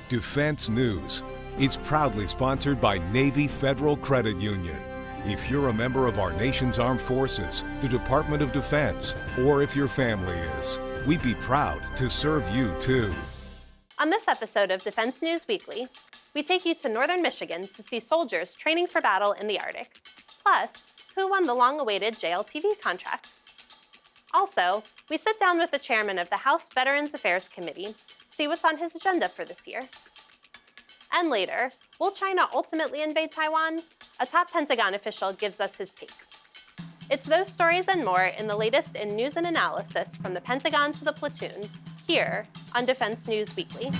Defense News is proudly sponsored by Navy Federal Credit Union. If you're a member of our nation's armed forces, the Department of Defense, or if your family is, we'd be proud to serve you too. On this episode of Defense News Weekly, we take you to northern Michigan to see soldiers training for battle in the Arctic, plus who won the long-awaited JLTV contract. Also, we sit down with the chairman of the House Veterans Affairs Committee, see what's on his agenda for this year. And later, will China ultimately invade Taiwan? A top Pentagon official gives us his take. It's those stories and more in the latest in news and analysis from the Pentagon to the platoon, here on Defense News Weekly.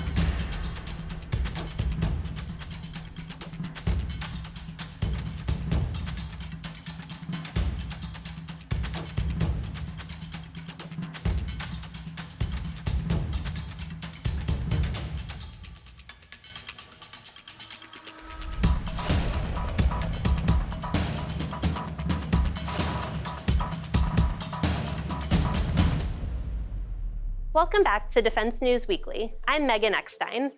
Welcome back to Defense News Weekly. I'm Megan Eckstein.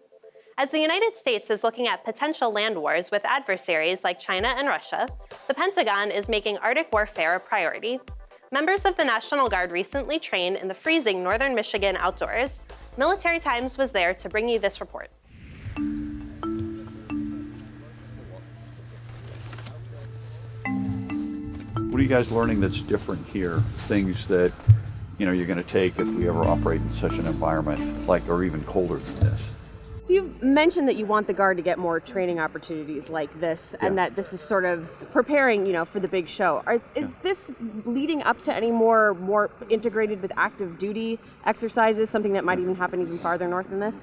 As the United States is looking at potential land wars with adversaries like China and Russia, the Pentagon is making Arctic warfare a priority. Members of the National Guard recently trained in the freezing northern Michigan outdoors. Military Times was there to bring you this report. What are you guys learning that's different here? Things that you're going to take if we ever operate in such an environment, like, or even colder than this. So you've mentioned that you want the Guard to get more training opportunities like this, and that this is sort of preparing, for the big show. Is this leading up to any more integrated with active duty exercises, something that might even happen even farther north than this?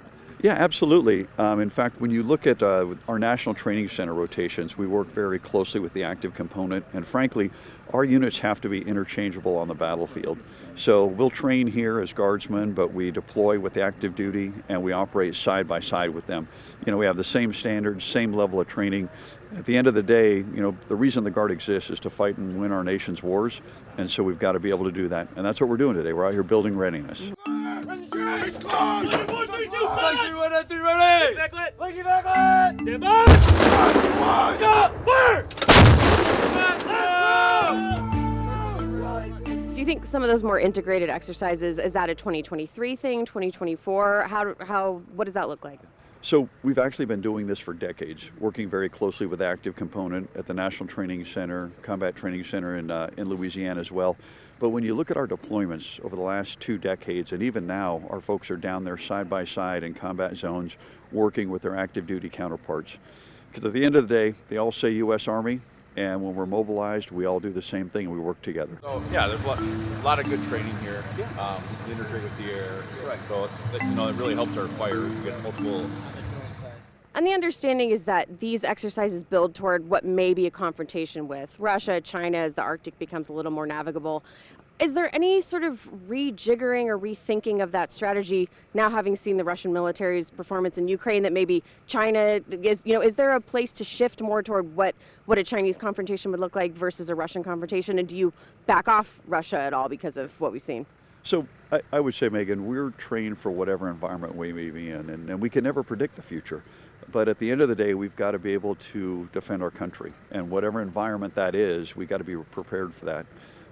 Yeah, absolutely. In fact, when you look at our National Training Center rotations, we work very closely with the active component, and frankly, our units have to be interchangeable on the battlefield. So we'll train here as guardsmen, but we deploy with the active duty, and we operate side by side with them. We have the same standards, same level of training. At the end of the day, the reason the Guard exists is to fight and win our nation's wars, and so we've got to be able to do that. And that's what we're doing today. We're out here building readiness. Do you think some of those more integrated exercises, is that a 2023 thing, 2024? What does that look like? So we've actually been doing this for decades, working very closely with the active component at the National Training Center, Combat Training Center in Louisiana as well. But when you look at our deployments over the last 2 decades, and even now, our folks are down there side by side in combat zones, working with their active duty counterparts. Because at the end of the day, they all say U.S. Army, and when we're mobilized, we all do the same thing and we work together. So yeah, there's a lot of good training here. We integrate with the air. Right. So it really helps our fighters. We get multiple. And the understanding is that these exercises build toward what may be a confrontation with Russia, China, as the Arctic becomes a little more navigable. Is there any sort of rejiggering or rethinking of that strategy now, having seen the Russian military's performance in Ukraine, that maybe China is there a place to shift more toward what a Chinese confrontation would look like versus a Russian confrontation? And do you back off Russia at all because of what we've seen? So I would say, Megan, we're trained for whatever environment we may be in, and we can never predict the future. But at the end of the day, we've got to be able to defend our country. And whatever environment that is, we've got to be prepared for that.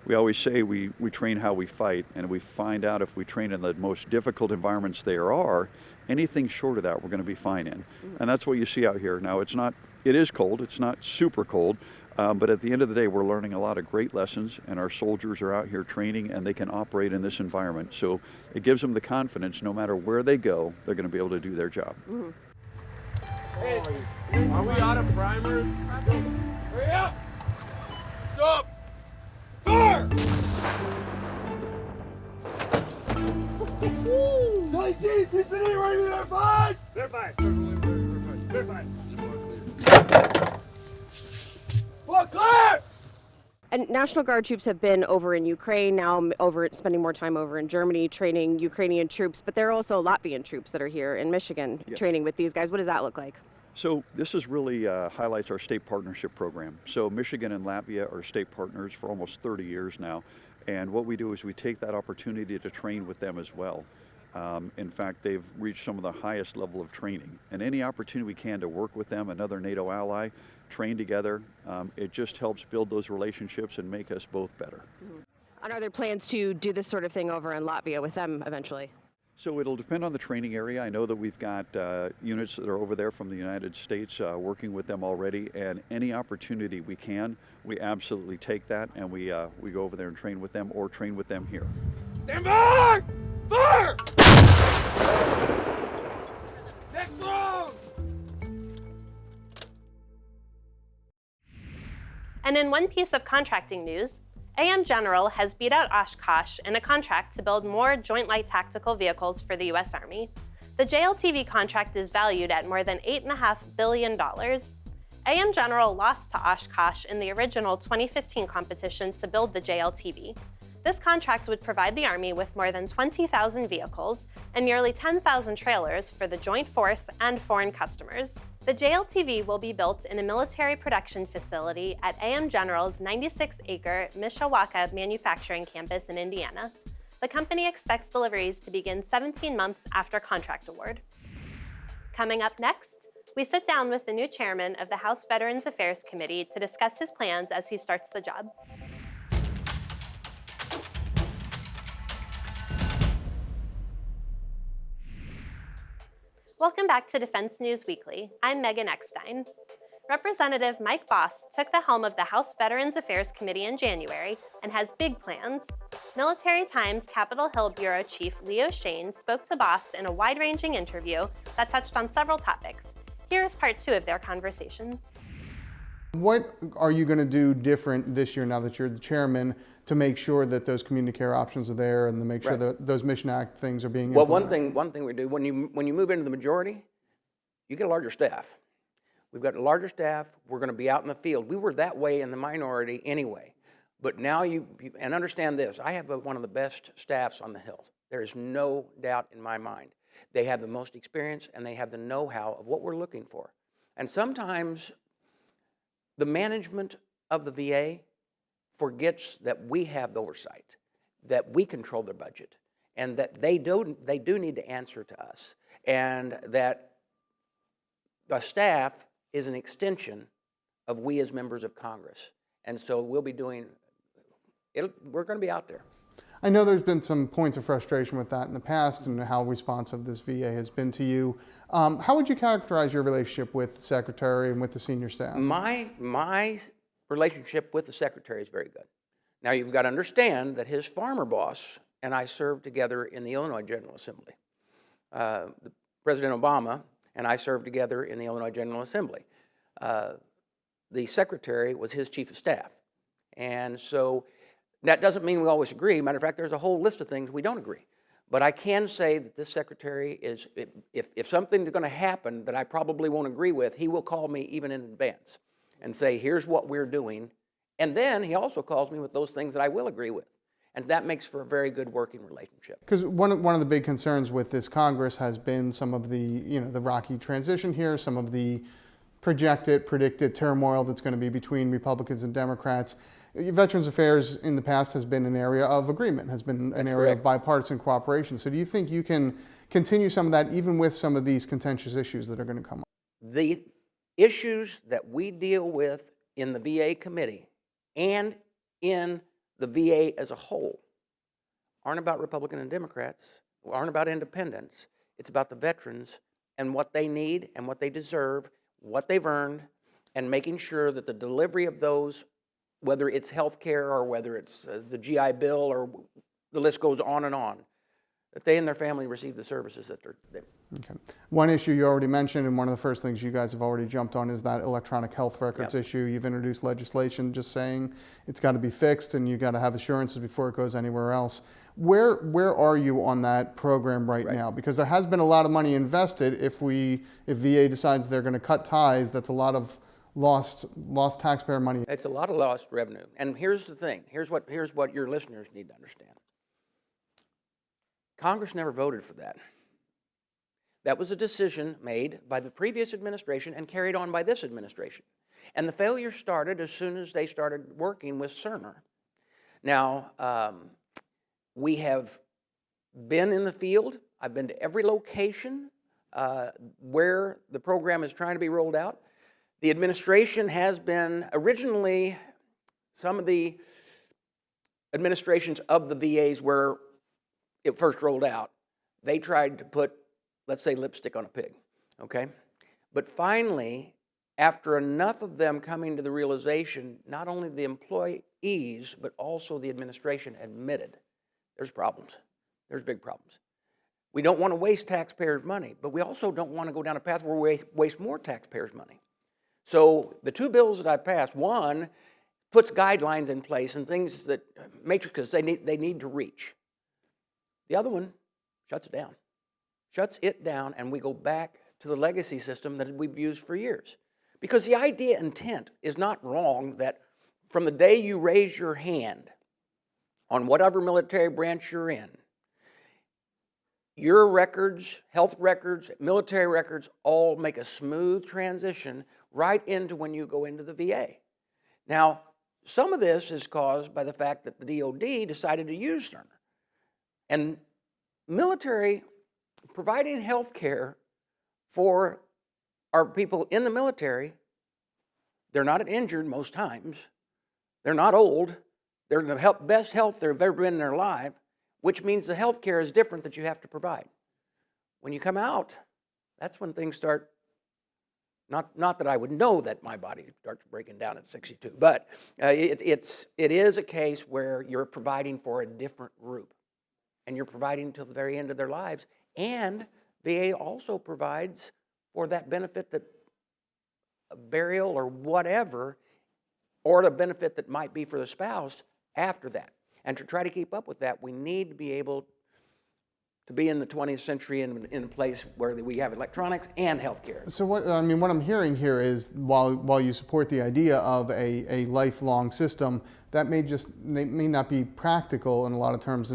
We always say we train how we fight, and we find out if we train in the most difficult environments there are, anything short of that we're going to be fine in. And that's what you see out here. Now, it is cold, it's not super cold, but at the end of the day, we're learning a lot of great lessons, and our soldiers are out here training, and they can operate in this environment. So it gives them the confidence, no matter where they go, they're going to be able to do their job. Mm-hmm. Hey, are we out of primers? Hurry up! Stop! Fire! Charlie G, please be here, ready to fire! They're fine. They're fine. Well, clear! And National Guard troops have been over in Ukraine, now spending more time over in Germany training Ukrainian troops, but there are also Latvian troops that are here in Michigan training with these guys. What does that look like? So this is really highlights our state partnership program. So Michigan and Latvia are state partners for almost 30 years now. And what we do is we take that opportunity to train with them as well. In fact, they've reached some of the highest level of training. And any opportunity we can to work with them, another NATO ally, train together, it just helps build those relationships and make us both better. And are there plans to do this sort of thing over in Latvia with them eventually? So it'll depend on the training area. I know that we've got units that are over there from the United States working with them already, and any opportunity we can, we absolutely take that, and we go over there and train with them or train with them here. Stand by! Fire! Next round! And in one piece of contracting news, AM General has beat out Oshkosh in a contract to build more Joint Light Tactical Vehicles for the U.S. Army. The JLTV contract is valued at more than $8.5 billion. AM General lost to Oshkosh in the original 2015 competition to build the JLTV. This contract would provide the Army with more than 20,000 vehicles and nearly 10,000 trailers for the Joint Force and foreign customers. The JLTV will be built in a military production facility at AM General's 96-acre Mishawaka manufacturing campus in Indiana. The company expects deliveries to begin 17 months after contract award. Coming up next, we sit down with the new chairman of the House Veterans Affairs Committee to discuss his plans as he starts the job. Welcome back to Defense News Weekly. I'm Megan Eckstein. Representative Mike Bost took the helm of the House Veterans Affairs Committee in January and has big plans. Military Times Capitol Hill Bureau Chief Leo Shane spoke to Bost in a wide-ranging interview that touched on several topics. Here is part 2 of their conversation. What are you going to do different this year now that you're the chairman to make sure that those community care options are there and to make sure that those Mission Act things are being implemented? One thing we do, when you move into the majority, you get a larger staff. We've got a larger staff. We're going to be out in the field. We were that way in the minority anyway. But now and understand this, I have one of the best staffs on the Hill. There is no doubt in my mind. They have the most experience and they have the know-how of what we're looking for. And sometimes the management of the VA forgets that we have the oversight, that we control their budget, and that they do need to answer to us, and that the staff is an extension of we as members of Congress. And so we'll be doing it. We're going to be out there. I know there's been some points of frustration with that in the past and how responsive this VA has been to you. How would you characterize your relationship with the Secretary and with the senior staff? My relationship with the Secretary is very good. Now you've got to understand that his farmer boss and I served together in the Illinois General Assembly. President Obama and I served together in the Illinois General Assembly. The Secretary was his chief of staff. And so that doesn't mean we always agree. Matter of fact, there's a whole list of things we don't agree. But I can say that this Secretary is, if something's going to happen that I probably won't agree with, he will call me even in advance and say, here's what we're doing. And then he also calls me with those things that I will agree with. And that makes for a very good working relationship. Because one of the big concerns with this Congress has been some of the rocky transition here, some of the predicted turmoil that's going to be between Republicans and Democrats. Veterans Affairs in the past has been an area of agreement, has been an area of bipartisan cooperation. So do you think you can continue some of that even with some of these contentious issues that are going to come up? The issues that we deal with in the VA committee and in the VA as a whole aren't about Republicans and Democrats, aren't about independents. It's about the veterans and what they need and what they deserve, what they've earned, and making sure that the delivery of those, whether it's health care or whether it's the GI Bill or the list goes on and on, that they and their family receive the services that they're. Okay. One issue you already mentioned, and one of the first things you guys have already jumped on, is that electronic health records issue. You've introduced legislation just saying it's got to be fixed and you've got to have assurances before it goes anywhere else. Where are you on that program right now? Because there has been a lot of money invested. If VA decides they're going to cut ties, that's a lot of lost taxpayer money. It's a lot of lost revenue. And here's the thing. Here's what your listeners need to understand. Congress never voted for that. That was a decision made by the previous administration and carried on by this administration. And the failure started as soon as they started working with Cerner. Now, we have been in the field. I've been to every location where the program is trying to be rolled out. The administration has been, originally, some of the administrations of the VAs where it first rolled out, they tried to put, let's say, lipstick on a pig, okay? But finally, after enough of them coming to the realization, not only the employees, but also the administration admitted there's problems. There's big problems. We don't want to waste taxpayers' money, but we also don't want to go down a path where we waste more taxpayers' money. So the two bills that I've passed, one puts guidelines in place and things that matrices they need to reach. The other one shuts it down. Shuts it down, and we go back to the legacy system that we've used for years. Because the idea intent is not wrong that from the day you raise your hand on whatever military branch you're in, your records, health records, military records all make a smooth transition right into when you go into the VA. Now, some of this is caused by the fact that the DOD decided to use Cerner. And military, providing health care for our people in the military, they're not injured most times. They're not old. They're in the best health they've ever been in their life, which means the health care is different that you have to provide. When you come out, that's when things start, not that I would know that my body starts breaking down at 62, but it is a case where you're providing for a different group, and you're providing until the very end of their lives, and VA also provides for that benefit that a burial or whatever, or the benefit that might be for the spouse after that. And to try to keep up with that, we need to be able to be in the 20th century in a place where we have electronics and healthcare. So what I'm hearing here is while you support the idea of a lifelong system, that may not be practical in a lot of terms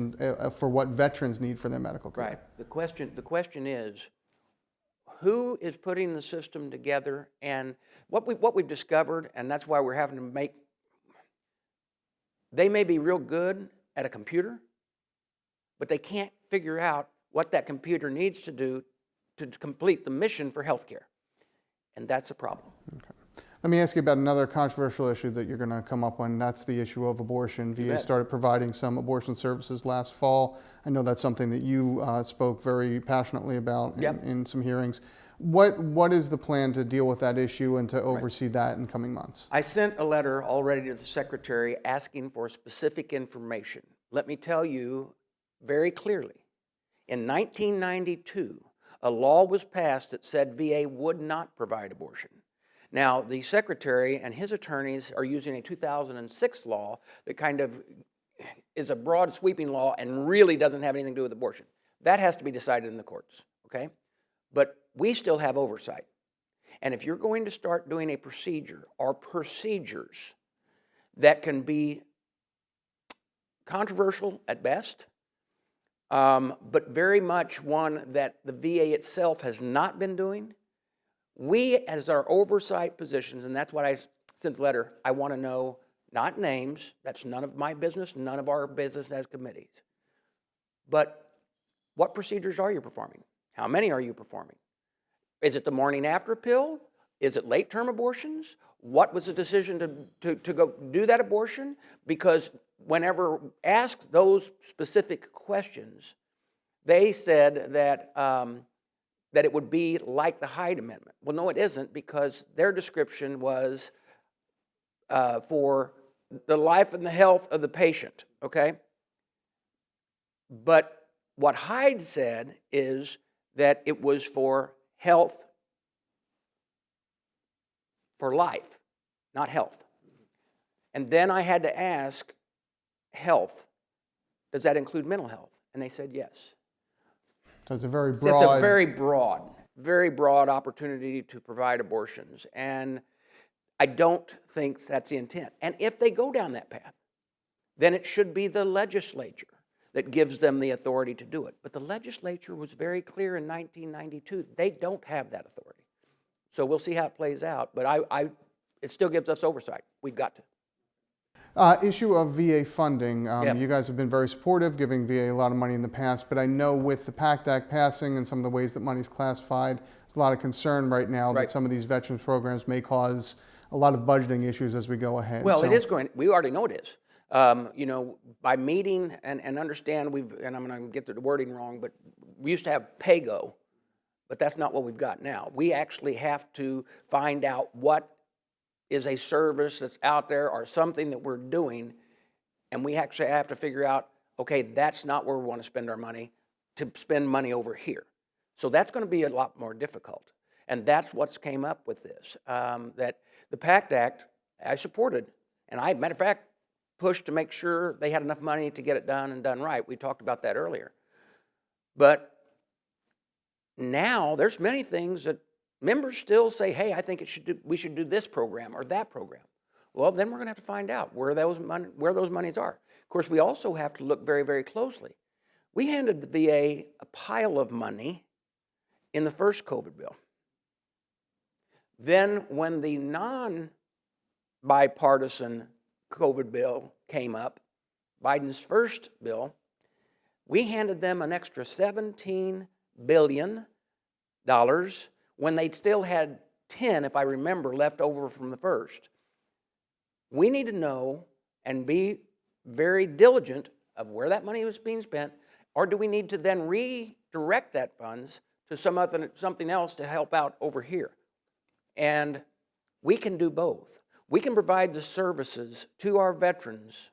for what veterans need for their medical care. Right. The question is, who is putting the system together? And what we've discovered, and that's why we're having to make, they may be real good at a computer, but they can't figure out what that computer needs to do to complete the mission for healthcare. And that's a problem. Okay. Let me ask you about another controversial issue that you're going to come up on. That's the issue of abortion. VA started providing some abortion services last fall. I know that's something that you spoke very passionately about in some hearings. What is the plan to deal with that issue and to oversee that in coming months? I sent a letter already to the Secretary asking for specific information. Let me tell you very clearly, in 1992, a law was passed that said VA would not provide abortion. Now, the Secretary and his attorneys are using a 2006 law that kind of is a broad sweeping law and really doesn't have anything to do with abortion. That has to be decided in the courts, okay? But we still have oversight. And if you're going to start doing a procedure or procedures that can be controversial at best, but very much one that the VA itself has not been doing, we, as our oversight positions, and that's what I sent the letter, I want to know, not names, that's none of my business, none of our business as committees, but what procedures are you performing? How many are you performing? Is it the morning after pill? Is it late-term abortions? What was the decision to go do that abortion? Because whenever asked those specific questions, they said that that it would be like the Hyde Amendment. Well, no, it isn't, because their description was for the life and the health of the patient, okay? But what Hyde said is that it was for health, for life, not health. And then I had to ask, health, does that include mental health? And they said yes. So it's a very broad... It's a very broad opportunity to provide abortions. And I don't think that's the intent. And if they go down that path, then it should be the legislature that gives them the authority to do it. But the legislature was very clear in 1992. They don't have that authority. So we'll see how it plays out. But it still gives us oversight. We've got to. Issue of VA funding. Yep. You guys have been very supportive, giving VA a lot of money in the past, but I know with the PACT Act passing and some of the ways that money's classified, there's a lot of concern right now Right. that some of these veterans programs may cause a lot of budgeting issues as we go ahead. Well, So- it is going, we already know it is. By meeting and understand, and I'm going to get the wording wrong, but we used to have PAYGO, but that's not what we've got now. We actually have to find out what is a service that's out there or something that we're doing, and we actually have to figure out, okay, that's not where we want to spend our money, to spend money over here. So that's going to be a lot more difficult. And that's what's came up with this, that the PACT Act, I supported, and I, matter of fact, pushed to make sure they had enough money to get it done and done right. We talked about that earlier. But now there's many things that members still say, hey, I think we should do this program or that program. Well, then we're going to have to find out where those monies are. Of course, we also have to look very, very closely. We handed the VA a pile of money in the first COVID bill. Then when the non-bipartisan COVID bill came up, Biden's first bill, we handed them an extra $17 billion when they still had 10, if I remember, left over from the first. We need to know and be very diligent of where that money was being spent, or do we need to then redirect that funds to something else to help out over here? And we can do both. We can provide the services to our veterans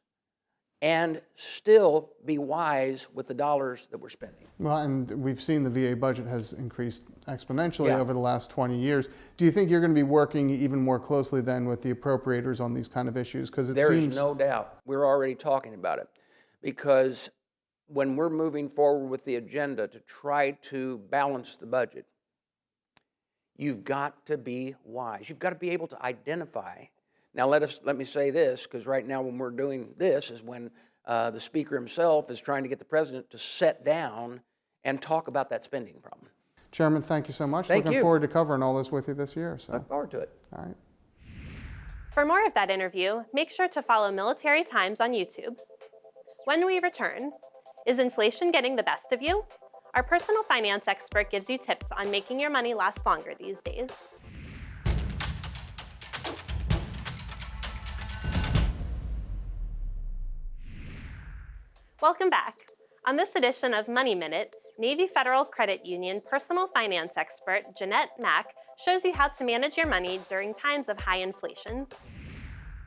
and still be wise with the dollars that we're spending. Well, and we've seen the VA budget has increased exponentially Yeah. over the last 20 years. Do you think you're going to be working even more closely then with the appropriators on these kind of issues? Because There is no doubt. We're already talking about it. Because when we're moving forward with the agenda to try to balance the budget, you've got to be wise. You've got to be able to identify. Now let me say this, because right now when we're doing this is when the speaker himself is trying to get the president to sit down and talk about that spending problem. Chairman, thank you so much. Thank Looking you. forward to covering all this with you this year. So, Look forward to it. all right. For more of that interview, make sure to follow Military Times on YouTube. When we return, is inflation getting the best of you? Our personal finance expert gives you tips on making your money last longer these days. Welcome back. On this edition of Money Minute, Navy Federal Credit Union personal finance expert Jeanette Mack shows you how to manage your money during times of high inflation.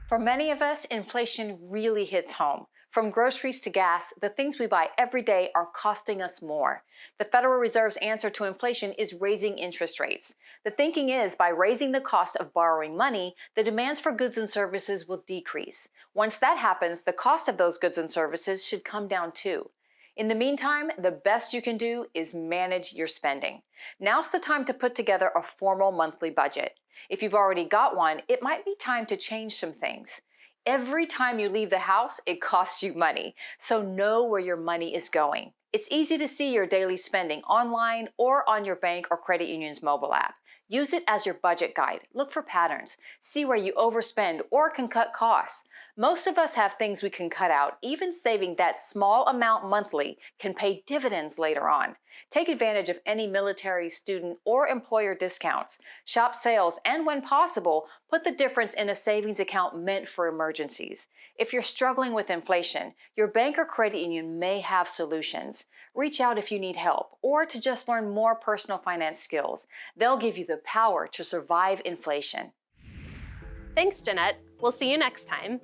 For many of us, inflation really hits home. From groceries to gas, the things we buy every day are costing us more. The Federal Reserve's answer to inflation is raising interest rates. The thinking is by raising the cost of borrowing money, the demands for goods and services will decrease. Once that happens, the cost of those goods and services should come down too. In the meantime, the best you can do is manage your spending. Now's the time to put together a formal monthly budget. If you've already got one, it might be time to change some things. Every time you leave the house, it costs you money, so know where your money is going. It's easy to see your daily spending online or on your bank or credit union's mobile app. Use it as your budget guide. Look for patterns. See where you overspend or can cut costs. Most of us have things we can cut out. Even saving that small amount monthly can pay dividends later on. Take advantage of any military, student, or employer discounts. Shop sales, and when possible, put the difference in a savings account meant for emergencies. If you're struggling with inflation, your bank or credit union may have solutions. Reach out if you need help or to just learn more personal finance skills. They'll give you the power to survive inflation. Thanks, Jeanette. We'll see you next time.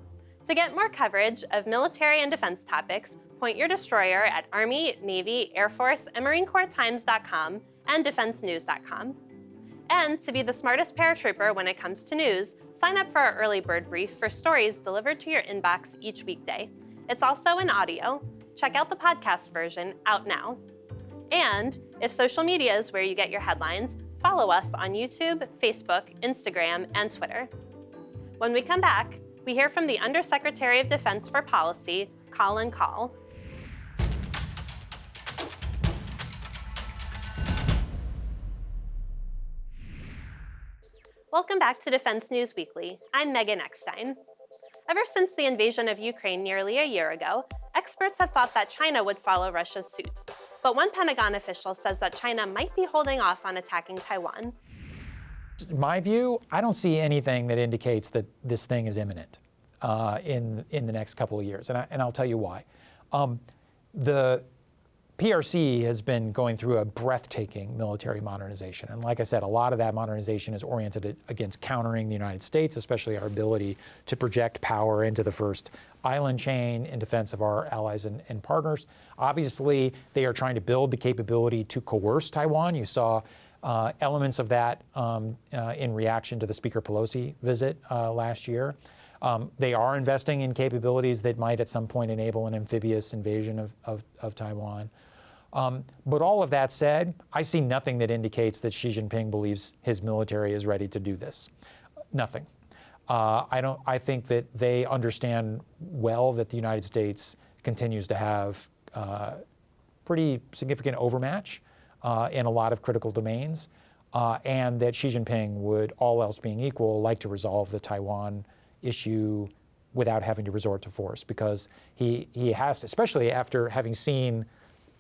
To get more coverage of military and defense topics, point your destroyer at Army, Navy, Air Force, and MarineCorpsTimes.com and DefenseNews.com. And to be the smartest paratrooper when it comes to news, sign up for our early bird brief for stories delivered to your inbox each weekday. It's also in audio. Check out the podcast version out now. And if social media is where you get your headlines, follow us on YouTube, Facebook, Instagram, and Twitter. When we come back, we hear from the Undersecretary of Defense for Policy, Colin Kahl. Welcome back to Defense News Weekly. I'm Megan Eckstein. Ever since the invasion of Ukraine nearly a year ago, experts have thought that China would follow Russia's suit. But one Pentagon official says that China might be holding off on attacking Taiwan. In my view, I don't see anything that indicates that this thing is imminent in the next couple of years, and I'll tell you why. The PRC has been going through a breathtaking military modernization. And like I said, a lot of that modernization is oriented against countering the United States, especially our ability to project power into the first island chain in defense of our allies and partners. Obviously, they are trying to build the capability to coerce Taiwan. You saw elements of that in reaction to the Speaker Pelosi visit last year. They are investing in capabilities that might at some point enable an amphibious invasion of Taiwan. But all of that said, I see nothing that indicates that Xi Jinping believes his military is ready to do this. Nothing. I think that they understand well that the United States continues to have pretty significant overmatch in a lot of critical domains, and that Xi Jinping would, all else being equal, like to resolve the Taiwan issue without having to resort to force, because he has to, especially after having seen,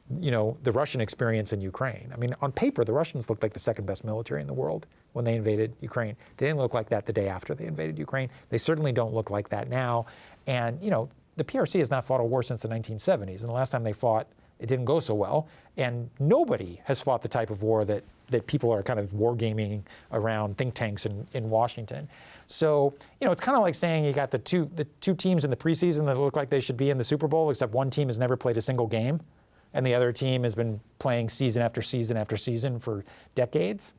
the Russian experience in Ukraine. I mean, on paper, the Russians looked like the second best military in the world when they invaded Ukraine. They didn't look like that the day after they invaded Ukraine. They certainly don't look like that now. And, the PRC has not fought a war since the 1970s. And the last time they fought, it didn't go so well. And nobody has fought the type of war that people are kind of wargaming around think tanks in Washington. So, it's kind of like saying you got the two teams in the preseason that look like they should be in the Super Bowl, except one team has never played a single game, and the other team has been playing season after season after season for decades.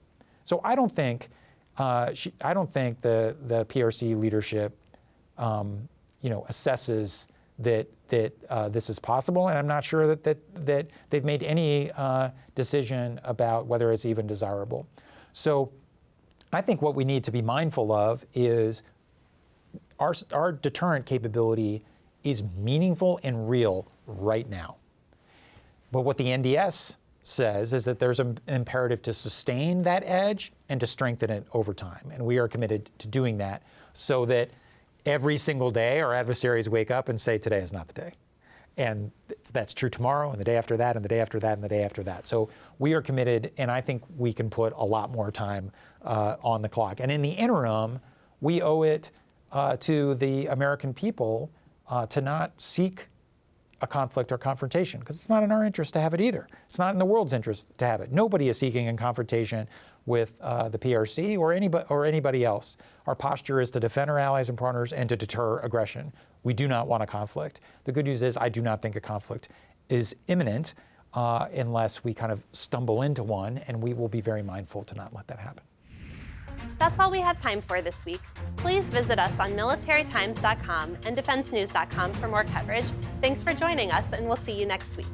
So I don't think the PRC leadership, assesses that this is possible, and I'm not sure that they've made any decision about whether it's even desirable. So I think what we need to be mindful of is our deterrent capability is meaningful and real right now. But what the NDS says is that there's an imperative to sustain that edge and to strengthen it over time. And we are committed to doing that so that every single day our adversaries wake up and say, today is not the day. And that's true tomorrow, and the day after that, and the day after that, and the day after that. So we are committed, and I think we can put a lot more time on the clock. And in the interim, we owe it to the American people to not seek a conflict or confrontation, because it's not in our interest to have it either. It's not in the world's interest to have it. Nobody is seeking a confrontation with the PRC or anybody else. Our posture is to defend our allies and partners and to deter aggression. We do not want a conflict. The good news is I do not think a conflict is imminent unless we kind of stumble into one, and we will be very mindful to not let that happen. That's all we have time for this week. Please visit us on militarytimes.com and defensenews.com for more coverage. Thanks for joining us, and we'll see you next week.